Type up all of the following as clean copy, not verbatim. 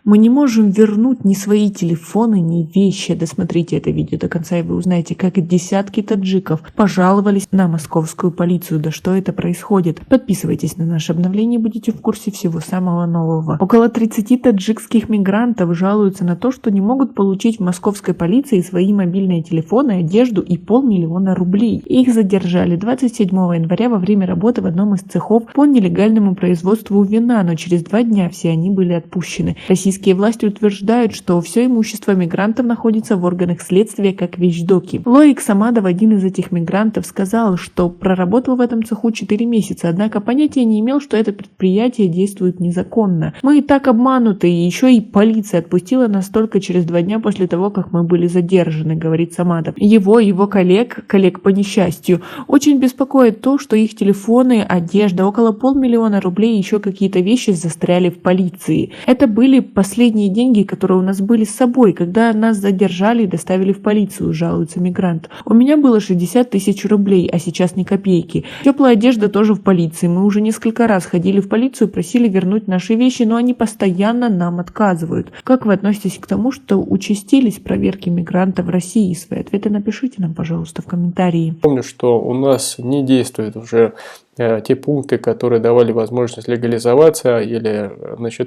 Мы не можем вернуть ни свои телефоны, ни вещи. Досмотрите это видео до конца, и вы узнаете, как десятки таджиков пожаловались на московскую полицию. Да что это происходит? Подписывайтесь на наше обновление и будете в курсе всего самого нового. Около 30 таджикских мигрантов жалуются на то, что не могут получить в московской полиции свои мобильные телефоны, одежду и 500 000 рублей. Их задержали 27 января во время работы в одном из цехов по нелегальному производству вина, но через 2 дня все они были отпущены. Российские власти утверждают, что все имущество мигрантов находится в органах следствия как вещдоки. Лоик Самадов, один из этих мигрантов, сказал, что проработал в этом цеху 4 месяца, однако понятия не имел, что это предприятие действует незаконно. Мы и так обмануты, и еще и полиция отпустила нас только через 2 дня после того, как мы были задержаны, говорит Самадов. Его коллег по несчастью, очень беспокоит то, что их телефоны, одежда, около 500 000 рублей и еще какие-то вещи застряли в полиции. Это были последние деньги, которые у нас были с собой, когда нас задержали и доставили в полицию, жалуется мигрант. У меня было 60 000 рублей, а сейчас ни копейки. Теплая одежда тоже в полиции. Мы уже несколько раз ходили в полицию, просили вернуть наши вещи, но они постоянно нам отказывают. Как вы относитесь к тому, что участились проверки мигрантов в России? Свои ответы напишите нам, пожалуйста, в комментарии. Помню, что у нас не действует уже те пункты, которые давали возможность легализоваться или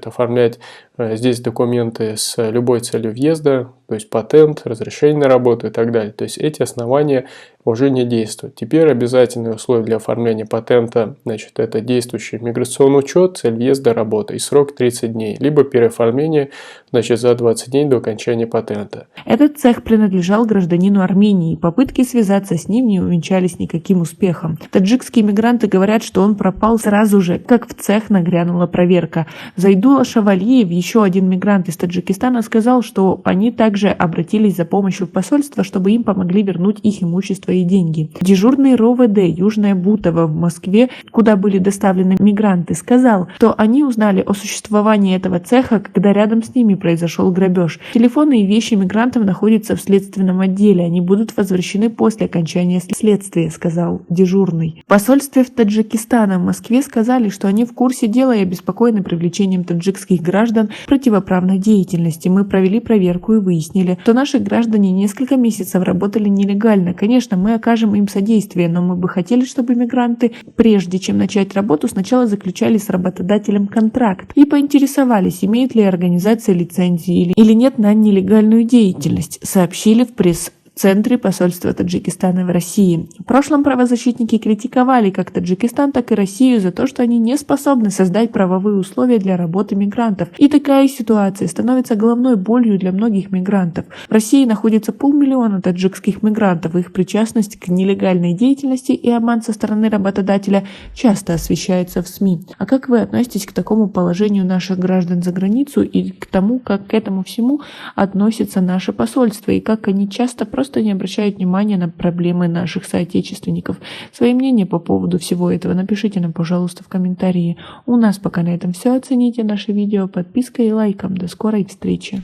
оформлять здесь документы с любой целью въезда, то есть патент, разрешение на работу и так далее. То есть эти основания уже не действуют. Теперь обязательные условия для оформления патента, это действующий миграционный учет, цель въезда, работа и срок 30 дней, либо переоформление, за 20 дней до окончания патента. Этот цех принадлежал гражданину Армении. Попытки связаться с ним не увенчались никаким успехом. Таджикские мигранты говорят, что он пропал сразу же, как в цех нагрянула проверка. Зайдула Шавалиев, еще один мигрант из Таджикистана, сказал, что они также обратились за помощью в посольство, чтобы им помогли вернуть их имущество и деньги. Дежурный РОВД Южная Бутово в Москве, куда были доставлены мигранты, сказал, что они узнали о существовании этого цеха, когда рядом с ними произошел грабеж. Телефоны и вещи мигрантов находятся в следственном отделе. Они будут возвращены после окончания следствия, сказал дежурный. В посольстве в Таджикистана в Москве сказали, что они в курсе дела и обеспокоены привлечением таджикских граждан к противоправной деятельности. Мы провели проверку и выяснили, что наши граждане несколько месяцев работали нелегально. Конечно, мы окажем им содействие, но мы бы хотели, чтобы мигранты, прежде чем начать работу, сначала заключали с работодателем контракт и поинтересовались, имеет ли организация лицензии или нет на нелегальную деятельность, сообщили в пресс-центре посольства Таджикистана в России. В прошлом правозащитники критиковали как Таджикистан, так и Россию за то, что они не способны создать правовые условия для работы мигрантов. И такая ситуация становится головной болью для многих мигрантов. В России находится 500 000 таджикских мигрантов. Их причастность к нелегальной деятельности и обман со стороны работодателя часто освещается в СМИ. А как вы относитесь к такому положению наших граждан за границу и к тому, как к этому всему относится наше посольство и как они часто просто не обращают внимания на проблемы наших соотечественников? Свои мнения по поводу всего этого напишите нам, пожалуйста, в комментарии. У нас пока на этом все. Оцените наше видео подпиской и лайком. До скорой встречи.